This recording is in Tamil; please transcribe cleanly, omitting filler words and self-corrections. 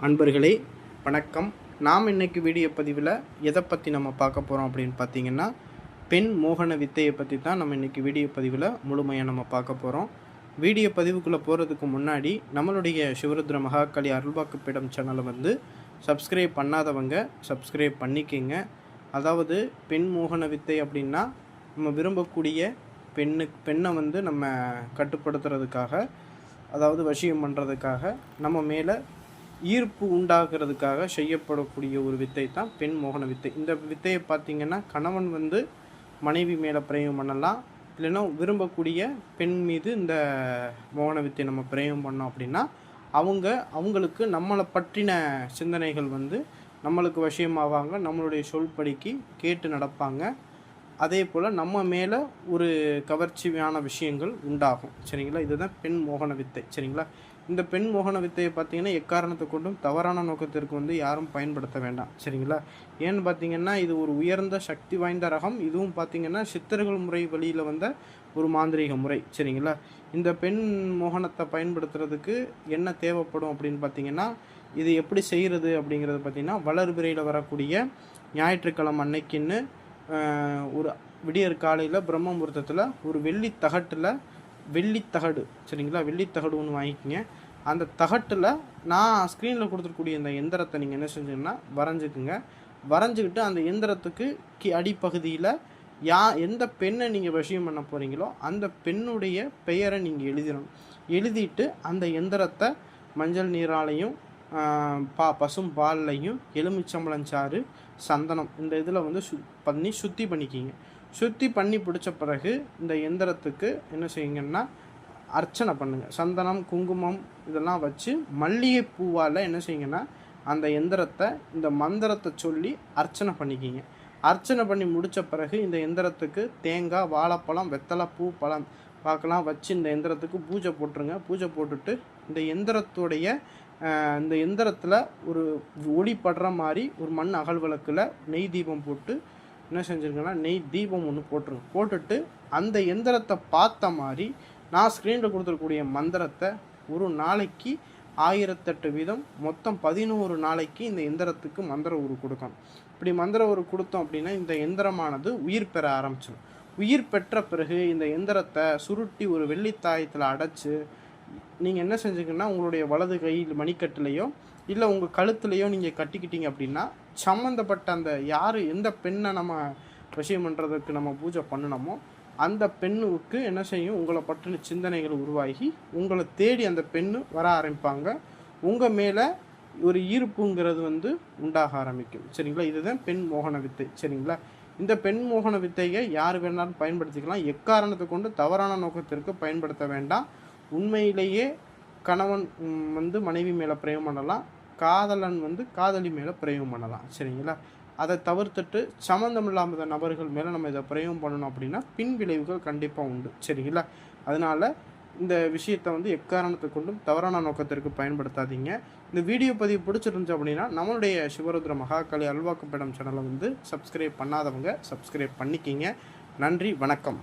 அன்பர்களே வணக்கம். நாம் இன்றைக்கி வீடியோ பதிவில் எதை பற்றி நம்ம பார்க்க போகிறோம் அப்படின்னு பார்த்தீங்கன்னா, பெண் மோகன வித்தையை பற்றி தான் நம்ம இன்றைக்கி வீடியோ பதிவில் முழுமையாக நம்ம பார்க்க போகிறோம். வீடியோ பதிவுக்குள்ளே போகிறதுக்கு முன்னாடி நம்மளுடைய சிவருத்ர மகாகாளி அருள்வாக்குப்பீடம் சேனலை சப்ஸ்கிரைப் பண்ணாதவங்க சப்ஸ்கிரைப் பண்ணிக்கிங்க. அதாவது பெண் மோகன வித்தை அப்படின்னா நம்ம விரும்பக்கூடிய பெண்ணை நம்ம கட்டுப்படுத்துறதுக்காக, அதாவது வசியம் பண்ணுறதுக்காக, நம்ம மேலே ஈர்ப்பு உண்டாகிறதுக்காக செய்யப்படக்கூடிய ஒரு வித்தை தான் பெண் மோகன வித்தை. இந்த வித்தையை பார்த்திங்கன்னா கணவன் மனைவி மேலே பிரயோகம் பண்ணலாம், இல்லைன்னா விரும்பக்கூடிய பெண் மீது இந்த மோகன வித்தை நம்ம பிரயோகம் பண்ணோம் அப்படின்னா அவங்களுக்கு நம்மளை பற்றின சிந்தனைகள் நம்மளுக்கு வசியமாவாங்க, நம்மளுடைய சொல்படிக்கு கேட்டு நடப்பாங்க. அதே போல் நம்ம மேலே ஒரு கவர்ச்சியான விஷயங்கள் உண்டாகும். சரிங்களா? இதுதான் பெண் மோகன வித்தை. சரிங்களா? இந்த பெண் மோகன வித்தையை பார்த்திங்கன்னா எக்காரணத்தை கொண்டும் தவறான நோக்கத்திற்கு யாரும் பயன்படுத்த வேண்டாம். சரிங்களா? ஏன்னு பார்த்திங்கன்னா இது ஒரு உயர்ந்த சக்தி வாய்ந்த ரகம். இதுவும் பார்த்திங்கன்னா சித்தர்கள் முறை வழியில் வந்த ஒரு மாந்திரீக முறை. சரிங்களா? இந்த பெண் மோகனத்தை பயன்படுத்துறதுக்கு என்ன தேவைப்படும் அப்படின்னு பார்த்திங்கன்னா, இது எப்படி செய்கிறது அப்படிங்கிறது பார்த்திங்கன்னா, வளர்பிறையில் வரக்கூடிய ஞாயிற்றுக்கிழமை அன்னைக்குன்னு ஒரு விடியற் காலையில் பிரம்ம முகூர்த்தத்தில் ஒரு வெள்ளித்தகடு, சரிங்களா, வெள்ளித்தகடு ஒன்று வாங்கிக்கிங்க. அந்த தகட்டில் நான் ஸ்க்ரீனில் கொடுத்துருக்கூடிய இந்த எந்திரத்தை நீங்கள் என்ன செஞ்சீங்கன்னா வரைஞ்சிக்குங்க. வரைஞ்சிக்கிட்டு அந்த எந்திரத்துக்கு அடிப்பகுதியில் எந்த பெண்ணை நீங்கள் வசியம் பண்ண போகிறீங்களோ அந்த பெண்ணுடைய பெயரை நீங்கள் எழுதிடணும். எழுதிட்டு அந்த எந்திரத்தை மஞ்சள் நீராலையும் பசும் பால்லையும் எலுமிச்சம்பழஞ்சாறு சந்தனம் இந்த இதில் சுத்தி பண்ணிக்கிங்க. சுத்தி பண்ணி பிடிச்ச பிறகு இந்த எந்திரத்துக்கு என்ன செய்யுங்கன்னா அர்ச்சனை பண்ணுங்கள். சந்தனம் குங்குமம் இதெல்லாம் வச்சு மல்லிகை பூவால் என்ன செய்யுங்கன்னா அந்த எந்திரத்தை இந்த மந்திரத்தை சொல்லி அர்ச்சனை பண்ணிக்கிங்க. அர்ச்சனை பண்ணி முடித்த பிறகு இந்த எந்திரத்துக்கு தேங்காய், வாழைப்பழம், வெத்தலை, பூ, பழம் பார்க்கலாம் வச்சு இந்த எந்திரத்துக்கு பூஜை போட்டுருங்க. பூஜை போட்டுட்டு இந்த எந்திரத்தில் ஒரு ஒளி படுற மாதிரி ஒரு மண் அகல் விளக்கில் நெய் தீபம் போட்டு என்ன செஞ்சுருங்கன்னா நெய் தீபம் ஒன்று போட்டுருங்க. போட்டுட்டு அந்த எந்திரத்தை பார்த்த மாதிரி நான் ஸ்க்ரீனில் கொடுத்துருக்கூடிய மந்திரத்தை ஒரு நாளைக்கு 1008 வீதம் மொத்தம் 11 நாளைக்கு இந்த எந்திரத்துக்கு மந்திர உரு கொடுக்கணும். இப்படி மந்திர உரு கொடுத்தோம் அப்படின்னா இந்த எந்திரமானது உயிர் பெற ஆரம்பிச்சிடும். உயிர் பெற்ற பிறகு இந்த எந்திரத்தை சுருட்டி ஒரு வெள்ளித்தாயத்தில் அடைச்சி நீங்கள் என்ன செஞ்சுங்கன்னா உங்களுடைய வலது கையில் மணிக்கட்டுலையோ இல்லை உங்கள் கழுத்துலையோ நீங்கள் கட்டிக்கிட்டீங்க அப்படின்னா சம்மந்தப்பட்ட அந்த எந்த பெண்ணை நம்ம விஷயம் பண்ணுறதுக்கு நம்ம பூஜை பண்ணணுமோ அந்த பெண்ணுக்கு என்ன செய்யும், உங்களை பற்றின சிந்தனைகள் உருவாகி உங்களை தேடி அந்த பெண்ணு வர ஆரம்பிப்பாங்க. உங்கள் மேலே ஒரு ஈர்ப்புங்கிறது உண்டாக ஆரம்பிக்கும். சரிங்களா? இதுதான் பெண் மோகன வித்தை. சரிங்களா? இந்த பெண் மோகன வித்தையை யார் வேணாலும் பயன்படுத்திக்கலாம். எக்காரணத்தை கொண்டு தவறான நோக்கத்திற்கு பயன்படுத்த வேண்டாம். உண்மையிலேயே கணவன் மனைவி மேலே பிரயோகம் பண்ணலாம், காதலன் காதலி மேலே பிரயோகம் பண்ணலாம். சரிங்களா? அதை தவிர்த்துட்டு சம்மந்தம் இல்லாத நபர்கள் மேலே நம்ம இதை பிரயோகம் பண்ணணும் அப்படின்னா பின் விளைவுகள் கண்டிப்பாக உண்டு. சரிங்களா? அதனால் இந்த விஷயத்தை எக்காரணத்தை கொண்டும் தவறான நோக்கத்திற்கு பயன்படுத்தாதீங்க. இந்த வீடியோ பதிவு பிடிச்சிருந்துச்சு அப்படின்னா நம்மளுடைய சிவருத்ர மகாகாளி அருள்வாக்குப்பீடம் சேனலை சப்ஸ்கிரைப் பண்ணாதவங்க சப்ஸ்கிரைப் பண்ணிக்கிங்க. நன்றி, வணக்கம்.